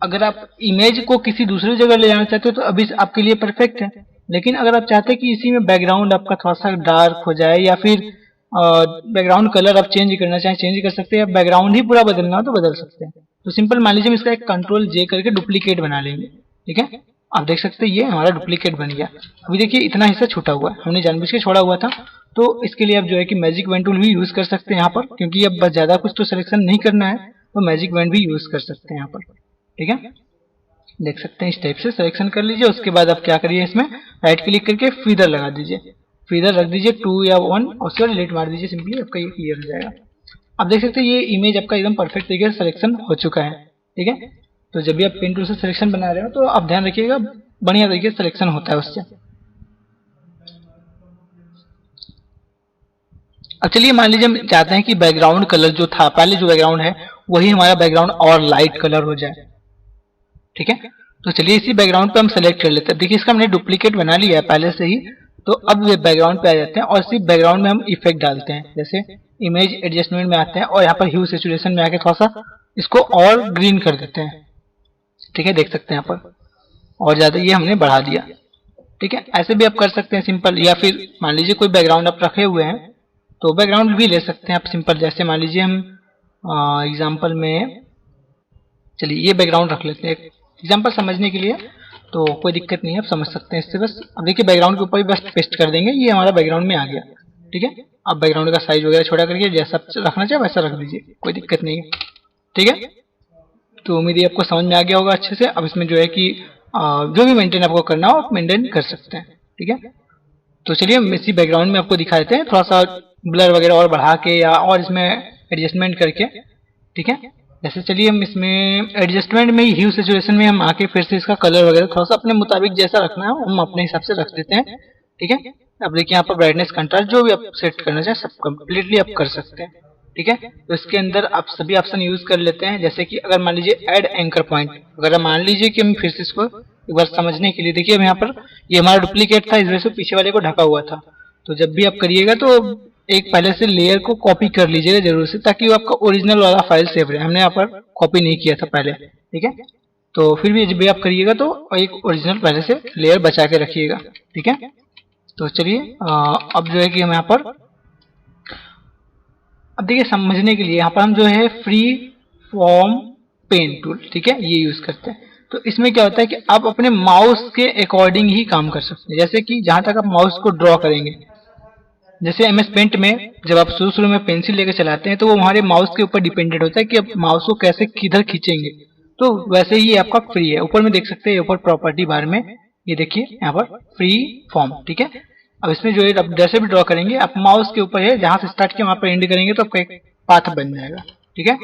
अगर आप इमेज को किसी दूसरी जगह ले जाना चाहते हो तो अभी आपके लिए परफेक्ट है। लेकिन अगर आप चाहते हैं कि इसी में बैकग्राउंड आपका थोड़ा सा डार्क हो जाए, या फिर बैकग्राउंड कलर आप चेंज करना चाहें चेंज कर सकते हैं, या बैकग्राउंड ही पूरा बदलना हो तो बदल सकते हैं। तो सिंपल मान लीजिए हम इसका एक कंट्रोल जे करके डुप्लीकेट बना लेंगे, ठीक है। आप देख सकते हैं ये हमारा डुप्लीकेट बन गया। अभी देखिए इतना हिस्सा छूटा हुआ है, हमने जानबूझ के छोड़ा हुआ था। तो इसके लिए आप जो है कि मैजिक वेंड टूल भी यूज कर सकते हैं यहाँ पर, क्योंकि अब बस ज्यादा कुछ तो सिलेक्शन नहीं करना है, तो मैजिक वेंड भी यूज कर सकते हैं यहाँ पर, ठीक है। देख सकते हैं इस टाइप से सिलेक्शन कर लीजिए। उसके बाद आप क्या करिए, इसमें राइट क्लिक करके फीदर लगा दीजिए, फीदर रख दीजिए 2 या 1, और उसके बाद डिलीट मार दीजिए, सिंपली आपका ये क्लियर हो जाएगा। आप देख सकते हैं ये इमेज आपका एकदम परफेक्ट तरीके से सिलेक्शन हो चुका है, ठीक है। तो जब भी आप पेन टूल से सिलेक्शन बना रहे हो तो आप ध्यान रखिएगा बढ़िया तरीके से सिलेक्शन होता है उससे। अब चलिए मान लीजिए हम चाहते हैं कि बैकग्राउंड कलर जो था पहले जो बैकग्राउंड है वही हमारा बैकग्राउंड और लाइट कलर हो जाए, ठीक है। तो चलिए इसी बैकग्राउंड पे हम सेलेक्ट कर लेते हैं। देखिए इसका हमने डुप्लीकेट बना लिया है पहले से ही। तो अब ये बैकग्राउंड पे आ जाते हैं और इसी बैकग्राउंड में हम इफेक्ट डालते हैं, जैसे इमेज एडजस्टमेंट में आते हैं और यहाँ पर ह्यू सैचुरेशन में आके थोड़ा सा इसको और ग्रीन कर देते हैं, ठीक है। देख सकते हैं यहाँ पर और ज्यादा ये हमने बढ़ा दिया, ठीक है। ऐसे भी आप कर सकते हैं सिंपल, या फिर मान लीजिए कोई बैकग्राउंड आप रखे हुए हैं तो बैकग्राउंड भी ले सकते हैं आप सिंपल। जैसे मान लीजिए हम एग्जाम्पल में, चलिए ये बैकग्राउंड रख लेते हैं एग्जाम्पल समझने के लिए, तो कोई दिक्कत नहीं है, आप समझ सकते हैं इससे। बस अब देखिए बैकग्राउंड के ऊपर ही बस पेस्ट कर देंगे, ये हमारा बैकग्राउंड में आ गया, ठीक है। अब बैकग्राउंड का साइज वगैरह छोटा करके जैसा रखना चाहे वैसा रख दीजिए, कोई दिक्कत नहीं है, ठीक है। तो उम्मीद है आपको समझ में आ गया होगा अच्छे से। अब इसमें जो है कि जो भी मेंटेन आपको करना हो आप मेंटेन कर सकते हैं, ठीक है। तो चलिए हम इसी बैकग्राउंड में आपको दिखा देते हैं थोड़ा सा ब्लर वगैरह और बढ़ा के या और इसमें एडजस्टमेंट करके, ठीक है। जैसे चलिए हम इसमें एडजस्टमेंट में ह्यू सैचुरेशन में हम आके फिर से इसका कलर वगैरह थोड़ा सा अपने मुताबिक जैसा रखना है हम अपने हिसाब से रख देते हैं, ठीक है। अब देखिए यहाँ पर ब्राइटनेस कंट्रास्ट जो भी आप सेट करना चाहें सब कम्प्लीटली आप कर सकते हैं, ठीक है। तो इसके अंदर आप सभी ऑप्शन यूज कर लेते हैं, जैसे कि अगर मान लीजिए ऐड एंकर पॉइंट, अगर मान लीजिए कि हम फिर से इसको एक बार समझने के लिए, देखिए अब यहाँ पर ये हमारा डुप्लीकेट था, इस वजह से पीछे वाले को ढका हुआ था। तो जब भी आप करिएगा तो एक पहले से लेयर को कॉपी कर लीजिएगा जरूर से, ताकि वो आपका ओरिजिनल वाला फाइल सेव रहे। हमने यहाँ पर कॉपी नहीं किया था पहले, ठीक है। तो फिर भी जब भी आप करिएगा तो एक ओरिजिनल पहले से लेयर बचा के रखिएगा, ठीक है। तो चलिए अब जो है कि हम यहाँ पर अब देखिए समझने के लिए यहाँ पर हम जो है फ्री फॉर्म पेन टूल, ठीक है, ये यूज करते हैं। तो इसमें क्या होता है कि आप अपने माउस के अकॉर्डिंग ही काम कर सकते हैं। जैसे कि जहां तक आप माउस को ड्रॉ करेंगे, जैसे एमएस पेंट में जब आप शुरू शुरू में पेंसिल लेकर चलाते हैं तो वो हमारे माउस के ऊपर डिपेंडेंट होता है कि आप माउस को कैसे किधर खींचेंगे। तो वैसे ही ये आपका फ्री है, ऊपर में देख सकते हैं ऊपर प्रॉपर्टी बार में ये देखिए यहाँ पर फ्री फॉर्म, ठीक है। अब इसमें जो है आप जैसे भी ड्रॉ करेंगे आप माउस के ऊपर है, जहां से स्टार्ट किया वहां पर एंड करेंगे तो आपका एक पाथ बन जाएगा, ठीक है।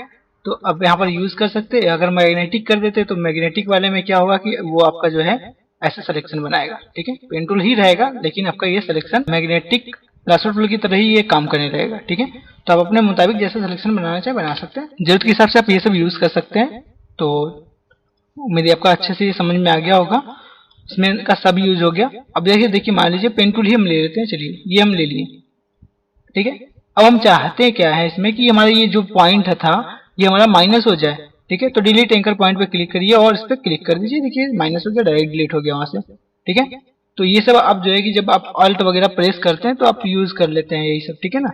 तो अब यहाँ पर यूज कर सकते हैं। अगर मैग्नेटिक कर देते तो मैग्नेटिक वाले में क्या होगा कि वो आपका जो है ऐसा सिलेक्शन बनाएगा, ठीक है। पेन टूल ही रहेगा लेकिन आपका ये सिलेक्शन मैग्नेटिक लासो टूल की तरह ही ये काम करने रहेगा, ठीक है। तो आप अपने मुताबिक जैसा सिलेक्शन बनाना चाहे बना सकते हैं, जरूरत के हिसाब से आप ये सब यूज कर सकते हैं। तो उम्मीद है आपका अच्छे से ये समझ में आ गया होगा, इसमें का सब यूज हो गया। अब देखिए मान लीजिए पेन टूल ही हम ले लेते हैं, चलिए ये हम ले लिए, ठीक है। अब हम चाहते हैं क्या है इसमें कि हमारा ये जो पॉइंट था ये हमारा माइनस हो जाए, ठीक है। तो डिलीट एंकर पॉइंट पे क्लिक करिए और इस पर क्लिक कर दीजिए, देखिए माइनस हो गया, डायरेक्ट डिलीट हो गया वहां से, ठीक है। तो ये सब आप जो है कि जब आप अल्ट वगैरह प्रेस करते हैं तो आप यूज कर लेते हैं यही सब, ठीक है ना।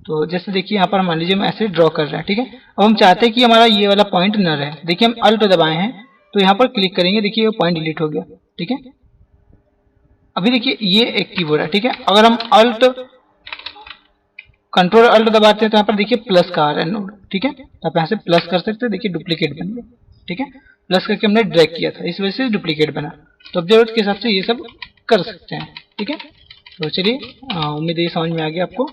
तो जैसे देखिए यहाँ पर मान लीजिए हम ऐसे ड्रॉ कर रहे हैं, ठीक है। अब हम चाहते हैं कि हमारा ये वाला पॉइंट न रहे, देखिए हम अल्ट दबाए हैं तो यहाँ पर क्लिक करेंगे, देखिए वो पॉइंट डिलीट हो गया, ठीक है। अभी देखिए ये एक्टिव हो रहा है, ठीक है। अगर हम अल्ट कंट्रोल अल्ट दबाते हैं तो यहाँ पर देखिए प्लस का आ रहा है नोड, ठीक है। तो आप यहाँ से प्लस कर सकते हैं, देखिए डुप्लीकेट बन गया, ठीक है। प्लस करके हमने ड्रैग किया था इस वजह से डुप्लीकेट बना। तो अब जरूरत के हिसाब से ये सब कर सकते हैं, ठीक है। तो चलिए उम्मीद है समझ में आ गया आपको।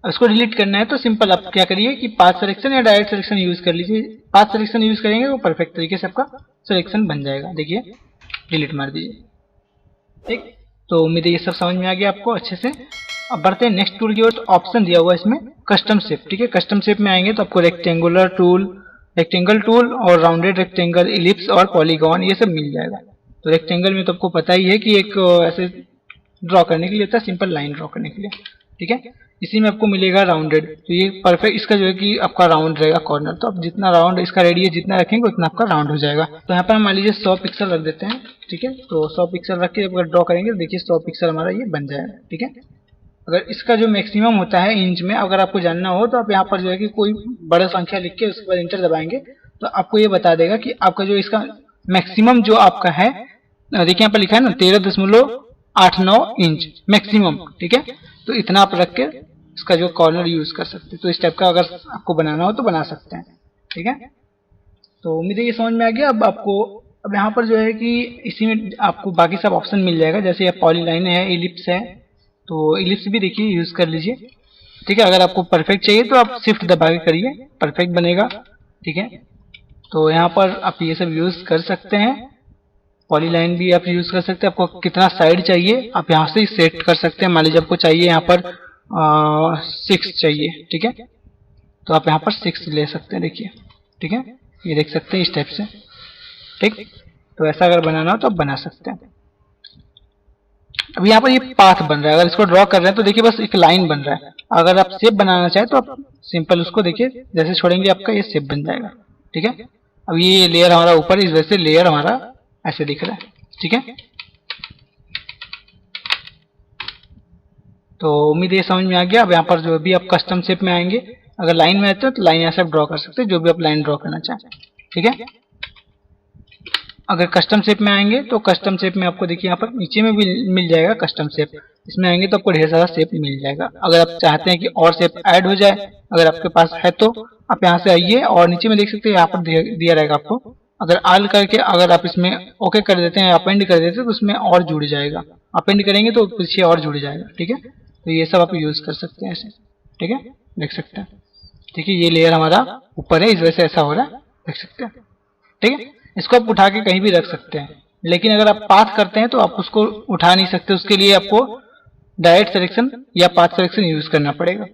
अब इसको डिलीट करना है तो सिंपल आप क्या करिए कि पाथ सिलेक्शन या डायरेक्ट सिलेक्शन यूज कर लीजिए। पाथ सिलेक्शन यूज करेंगे वो परफेक्ट तरीके से आपका सिलेक्शन बन जाएगा। देखिए डिलीट मार दीजिए। ठीक, तो उम्मीद है ये सब समझ में आ गया आपको अच्छे से। अब बढ़ते हैं नेक्स्ट टूल की ओर। तो ऑप्शन दिया हुआ है इसमें कस्टम शेप। ठीक है, कस्टम शेप में आएंगे तो आपको रेक्टेंगुलर टूल, रेक्टेंगल टूल और राउंडेड रेक्टेंगल, इलिप्स और पॉलीगॉन ये सब मिल जाएगा। तो रेक्टेंगल में तो आपको पता ही है कि एक ऐसे ड्रॉ करने के लिए होता है, सिंपल लाइन ड्रॉ करने के लिए। ठीक है, इसी में आपको मिलेगा राउंडेड। तो ये परफेक्ट इसका जो है कि आपका राउंड रहेगा कॉर्नर। तो आप जितना राउंड इसका रेडियस जितना रखेंगे उतना आपका राउंड हो जाएगा। तो यहाँ पर हम मान लीजिए 100 पिक्सल रख देते हैं। ठीक है, तो 100 पिक्सल रख के अगर ड्रॉ करेंगे तो देखिए 100 पिक्सल हमारा ये बन जाएगा। ठीक है, अगर इसका जो मैक्सिमम होता है इंच में, अगर आपको जानना हो तो आप यहाँ पर जो है कि कोई बड़ा संख्या लिख के उसके बाद इंटर दबाएंगे तो आपको ये बता देगा कि आपका जो इसका मैक्सिमम जो आपका है, देखिए यहाँ पर लिखा है ना 13.89 इंच मैक्सिमम। ठीक है, तो इतना आप रख के इसका जो कॉर्नर यूज कर सकते हैं। तो इस टाइप का अगर आपको बनाना हो तो बना सकते हैं। ठीक है, तो उम्मीद है ये समझ में आ गया। अब आपको अब यहाँ पर जो है कि इसी में आपको बाकी सब ऑप्शन मिल जाएगा। जैसे पॉलीलाइन है, इलिप्स है, तो इलिप्स भी देखिए यूज कर लीजिए। ठीक है, अगर आपको परफेक्ट चाहिए तो आप शिफ्ट दबा के करिए, परफेक्ट बनेगा। ठीक है, तो यहाँ पर आप ये सब यूज कर सकते हैं। पॉलीलाइन भी आप यूज कर सकते हैं। आपको कितना साइड चाहिए आप यहाँ से सेट कर सकते हैं। मान लीजिए आपको चाहिए यहाँ पर 6 चाहिए। ठीक है, तो आप यहाँ पर 6 ले सकते हैं। देखिए, ठीक है, ये देख सकते हैं इस टाइप से। ठीक, तो ऐसा अगर बनाना हो तो आप बना सकते हैं। अब यहाँ पर ये पाथ बन रहा है, अगर इसको ड्रॉ कर रहे हैं तो देखिए बस एक लाइन बन रहा है। अगर आप शेप बनाना चाहें तो आप सिंपल उसको देखिए जैसे छोड़ेंगे आपका ये शेप बन जाएगा। ठीक है, अब ये लेयर हमारा ऊपर, इस वजह से लेयर हमारा ऐसे दिख रहा है। ठीक है, तो उम्मीद ये समझ में आ गया। अब यहाँ पर जो भी आप कस्टम शेप में आएंगे, अगर लाइन में आते हो तो लाइन यहाँ से आप ड्रॉ कर सकते हैं, जो भी आप लाइन ड्रॉ करना चाहें। ठीक है, अगर कस्टम शेप में आएंगे तो कस्टम शेप में आपको देखिए यहाँ पर नीचे में भी मिल जाएगा कस्टम शेप। इसमें आएंगे तो आपको ढेर सारा शेप मिल जाएगा। अगर आप चाहते हैं कि और शेप ऐड हो जाए, अगर आपके पास है तो आप यहाँ से आइए और नीचे में देख सकते हैं यहाँ पर दिया रहेगा आपको। अगर आल करके अगर आप इसमें ओके कर देते हैं, अपेंड कर देते हैं तो उसमें और जुड़ जाएगा। अपेंड करेंगे तो पीछे और जुड़ जाएगा। ठीक है, तो ये सब आप यूज कर सकते हैं ऐसे। ठीक है, देख सकते हैं। ठीक है, ये लेयर हमारा ऊपर है, इस वजह से ऐसा हो रहा है, देख सकते हैं। ठीक है, इसको आप उठा के कहीं भी रख सकते हैं, लेकिन अगर आप पाथ करते हैं तो आप उसको उठा नहीं सकते। उसके लिए आपको डायरेक्ट सिलेक्शन या पाथ सिलेक्शन यूज करना पड़ेगा।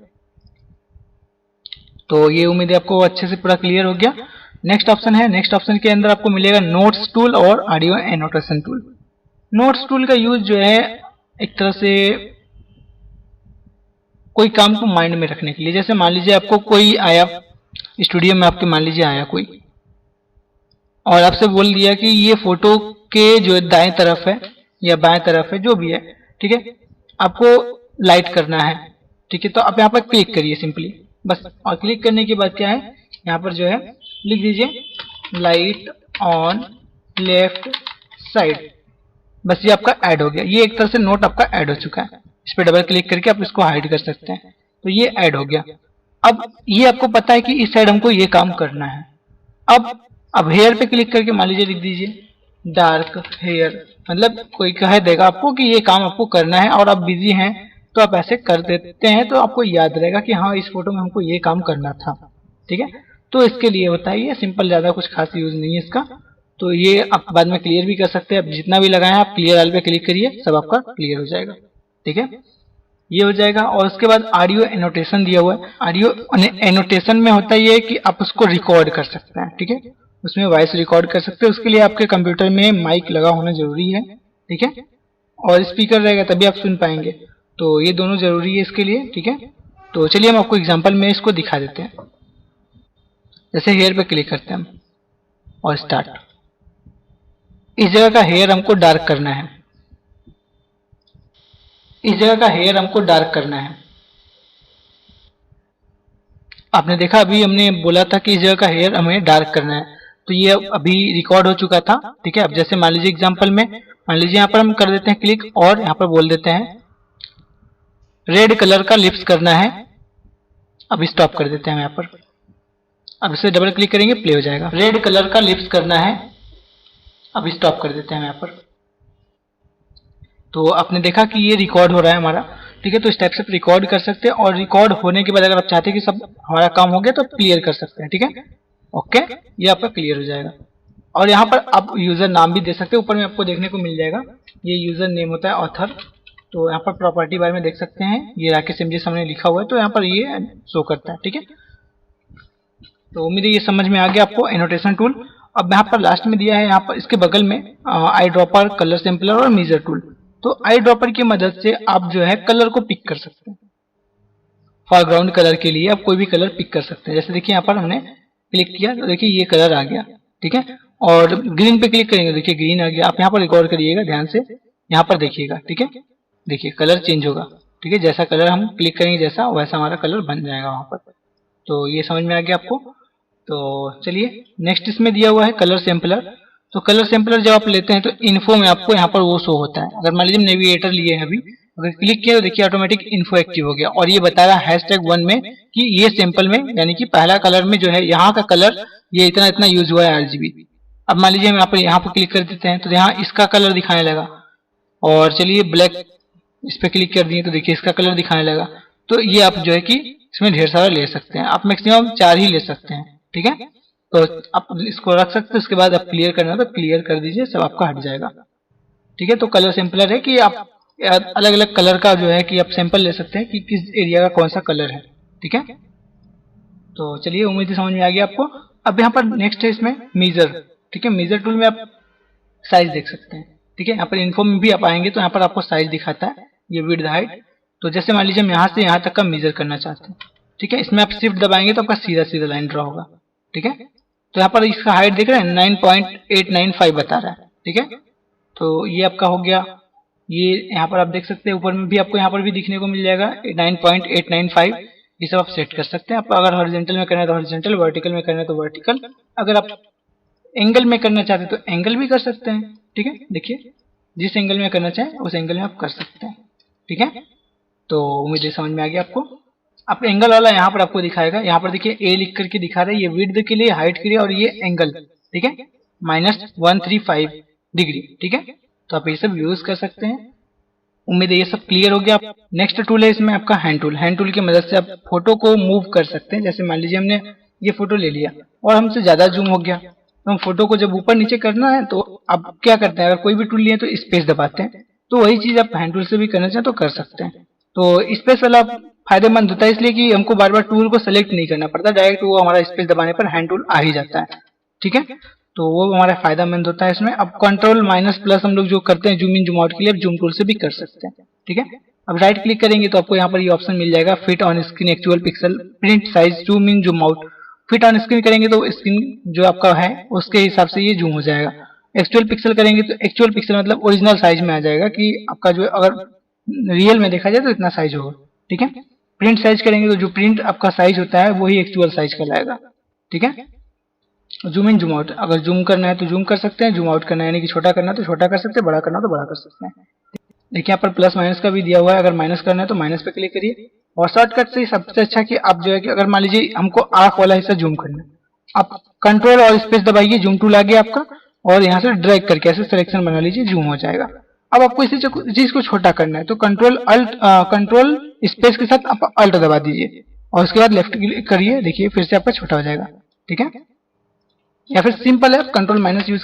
तो ये उम्मीद है आपको अच्छे से पूरा क्लियर हो गया। नेक्स्ट ऑप्शन है, नेक्स्ट ऑप्शन के अंदर आपको मिलेगा नोट्स टूल और audio annotation tool. Notes tool का यूज जो है एक तरह से कोई काम को माइंड में रखने के लिए। जैसे मान लीजिए आपको कोई आया स्टूडियो में, आपके मान लीजिए आया कोई और आपसे बोल दिया कि ये फोटो के जो दाएं तरफ है या बाएं तरफ है जो भी है, ठीक है, आपको लाइट करना है। ठीक है, तो आप यहाँ पर क्लिक करिए सिंपली बस। और क्लिक करने के बाद क्या है, यहाँ पर जो है लिख दीजिए लाइट ऑन लेफ्ट साइड। बस ये आपका ऐड हो गया। ये एक तरह से नोट आपका ऐड हो चुका है। इस पर डबल क्लिक करके आप इसको हाइड कर सकते हैं। तो ये ऐड हो गया। अब ये आपको पता है कि इस साइड हमको ये काम करना है। अब हेयर पे क्लिक करके मान लीजिए लिख दीजिए डार्क हेयर, मतलब कोई कह देगा आपको कि ये काम आपको करना है और आप बिजी हैं तो आप ऐसे कर देते हैं तो आपको याद रहेगा कि हाँ इस फोटो में हमको ये काम करना था। ठीक है, तो इसके लिए होता है ये सिंपल, ज्यादा कुछ खास यूज नहीं है इसका। तो ये आप बाद में क्लियर भी कर सकते हैं। आप जितना भी लगाए आप क्लियर ऑल पे क्लिक करिए, सब आपका क्लियर हो जाएगा। ठीक है, ये हो जाएगा। और उसके बाद ऑडियो एनोटेशन दिया हुआ है। ऑडियो एनोटेशन में होता ये है कि आप उसको रिकॉर्ड कर सकते हैं। ठीक है, उसमें वॉइस रिकॉर्ड कर सकते हैं। उसके लिए आपके कंप्यूटर में माइक लगा होना जरूरी है। ठीक है, और स्पीकर रहेगा तभी आप सुन पाएंगे। तो ये दोनों जरूरी है इसके लिए। ठीक है, तो चलिए हम आपको एग्जांपल में इसको दिखा देते हैं। जैसे हेयर पे क्लिक करते हैं हम और स्टार्ट। इस जगह का हेयर हमको डार्क करना है। इस जगह का हेयर हमको डार्क करना है। आपने देखा अभी हमने बोला था कि इस जगह का हेयर हमें डार्क करना है, तो ये अभी रिकॉर्ड हो चुका था। ठीक है, अब जैसे मान लीजिए एग्जांपल में मान लीजिए यहाँ पर हम कर देते हैं क्लिक और यहाँ पर बोल देते हैं रेड कलर का लिप्स करना है। अब स्टॉप कर देते हैं यहाँ पर। अब इसे डबल क्लिक करेंगे, प्ले हो जाएगा। रेड कलर का लिप्स करना है। अब स्टॉप कर देते हैं यहाँ पर। तो आपने देखा कि ये रिकॉर्ड हो रहा है हमारा। ठीक है। तो इस टाइप से आप रिकॉर्ड कर सकते हैं, और रिकॉर्ड होने के बाद अगर आप चाहते हैं कि सब हमारा काम हो गया तो क्लियर कर सकते हैं, ठीक है। ओके, ये आपका क्लियर हो जाएगा। और यहाँ पर आप यूजर नाम भी दे सकते हैं, ऊपर में आपको देखने को मिल जाएगा, ये यूजर नेम होता है ऑथर। तो यहाँ पर प्रॉपर्टी बारे में देख सकते हैं, ये राकेश एमजी सामने लिखा हुआ है, तो यहाँ पर ये शो करता है, ठीक है। तो उम्मीद है ये समझ में आ गया आपको एनोटेशन टूल। अब यहाँ पर लास्ट में दिया है, यहाँ पर इसके बगल में आई ड्रॉपर, कलर सैम्पलर और मेजर टूल। तो आई ड्रॉपर की मदद से आप जो है कलर को पिक कर सकते हैं। फॉरग्राउंड कलर के लिए आप कोई भी कलर पिक कर सकते हैं। जैसे देखिए यहाँ पर हमने क्लिक किया तो देखिए ये कलर आ गया, ठीक है। और ग्रीन पे क्लिक करेंगे, देखिए ग्रीन आ गया। आप यहाँ पर रिकॉर्ड करिएगा ध्यान से, यहाँ पर देखिएगा, ठीक है। देखिए कलर चेंज होगा, ठीक है। जैसा कलर हम क्लिक करेंगे जैसा, वैसा हमारा कलर बन जाएगा वहां पर। तो ये समझ में आ गया आपको। तो चलिए नेक्स्ट इसमें दिया हुआ है कलर सैम्पलर। तो कलर सैम्पलर जब आप लेते हैं तो इन्फो में आपको यहाँ पर वो शो होता है। अगर मान लीजिए नेविगेटर लिए हैं अभी, अगर क्लिक किया तो देखिए ऑटोमेटिक इन्फो एक्टिव हो गया, और ये बता रहा है #1 में कि ये सैंपल में, यानी कि पहला कलर में जो है यहाँ का कलर ये इतना इतना यूज हुआ है RGB। अब मान लीजिए हम यहाँ पर क्लिक कर देते हैं तो यहाँ इसका कलर दिखाने लगा, और चलिए ब्लैक इस पे क्लिक कर दिए तो देखिए इसका कलर दिखाने लगा। तो ये आप जो है कि इसमें ढेर सारा ले सकते हैं, आप मैक्सिमम 4 ही ले सकते हैं, ठीक है। तो आप इसको रख सकते हैं, उसके बाद आप क्लियर करना तो क्लियर कर दीजिए, सब आपका हट जाएगा, ठीक है। तो कलर सैम्पलर है कि आप अलग अलग कलर का जो है कि आप सैंपल ले सकते हैं कि किस एरिया का कौन सा कलर है, ठीक है। तो चलिए उम्मीद है समझ में आ गया आपको। अब यहाँ पर नेक्स्ट है इसमें मेजर, ठीक है। मेजर टूल में आप साइज देख सकते हैं, ठीक है। यहाँ पर इन्फो में भी आप आएंगे तो यहाँ पर आपको साइज दिखाता है, ये विड्थ हाइट। तो जैसे मान लीजिए हम यहाँ से यहाँ तक का मेजर करना चाहते हैं, ठीक है। इसमें आप शिफ्ट दबाएंगे तो आपका सीधा सीधा लाइन ड्रा होगा, ठीक है। तो यहाँ पर इसका हाइट देख रहे हैं 9.895 बता रहा है, ठीक है। तो ये आपका हो गया। ये यहाँ पर आप देख सकते हैं, ऊपर में भी आपको यहाँ पर भी दिखने को मिल जाएगा 9.895। ये सब आप सेट कर सकते हैं। आप अगर हॉरिजॉन्टल में करना है तो हॉरिजॉन्टल, वर्टिकल में करना है तो वर्टिकल, अगर आप एंगल में करना चाहते हैं तो एंगल भी कर सकते हैं, ठीक है। देखिए जिस एंगल में करना चाहें उस एंगल में आप कर सकते हैं, ठीक है। तो उम्मीद है समझ में आ गया आपको। आप एंगल वाला यहाँ पर आपको दिखाएगा, यहाँ पर देखिए ए लिख करके दिखा रहा है, ये विड्थ के लिए, हाइट के लिए, और ये एंगल, ठीक है, -135 डिग्री, ठीक है। तो आप ये सब यूज कर सकते हैं। उम्मीद है ये सब क्लियर हो गया। नेक्स्ट टूल है इसमें आपका हैंड टूल। हैंड टूल की मदद से आप फोटो को मूव कर सकते हैं। जैसे मान लीजिए हमने ये फोटो ले लिया और हमसे ज्यादा जूम हो गया, तो हम फोटो को जब ऊपर नीचे करना है तो आप क्या करते हैं, अगर कोई भी टूल लिए तो स्पेस दबाते हैं। तो वही चीज आप हैंड टूल से भी करना चाहें तो कर सकते हैं। तो स्पेस वाला फायदेमंद होता है इसलिए कि हमको बार बार टूल को सेलेक्ट नहीं करना पड़ता, डायरेक्ट वो हमारा स्पेस दबाने पर हैंड टूल आ ही जाता है, ठीक है। तो वो हमारा फायदेमंद होता है इसमें। अब कंट्रोल माइनस प्लस हम लोग जो करते हैं जूम इन जूम आउट के लिए, अब जूम टूल से भी कर सकते हैं, ठीक है। अब राइट क्लिक करेंगे तो आपको यहाँ पर ये ऑप्शन मिल जाएगा, fit on screen actual pixel, print size, zoom in zoom out. Fit on screen करेंगे तो स्क्रीन जो आपका है उसके हिसाब से ये जूम हो जाएगा। एक्चुअल पिक्सल करेंगे तो एक्चुअल पिक्सल मतलब ओरिजिनल साइज में आ जाएगा, कि आपका जो अगर रियल में देखा जाए तो इतना साइज होगा, ठीक है। प्रिंट साइज करेंगे तो जो प्रिंट आपका साइज होता है वही एक्चुअल साइज कहलाएगा, ठीक है। जूम इन जूम आउट, अगर जूम करना है तो जूम कर सकते हैं, जूम आउट करना है यानी कि छोटा करना है तो छोटा कर सकते हैं, बड़ा करना है तो बड़ा कर सकते हैं। देखिए यहाँ पर प्लस माइनस का भी दिया हुआ है, अगर माइनस करना है तो माइनस पे क्लिक करिए। और शॉर्टकट से सबसे अच्छा कि आप जो है कि अगर मान लीजिए हमको आंख वाला हिस्सा जूम करना है, आप कंट्रोल और स्पेस दबाइए, जूम टूल आ गया आपका, और यहाँ से ड्रैग करके ऐसे सिलेक्शन बना लीजिए, जूम हो जाएगा। अब आपको इसी चीज को छोटा करना है तो कंट्रोल स्पेस के साथ आप अल्ट दबा दीजिए, और उसके बाद लेफ्ट क्लिक करिए, देखिए फिर से आपका छोटा हो जाएगा, ठीक है। या फिर सिंपल है, कंट्रोल माइनस यूज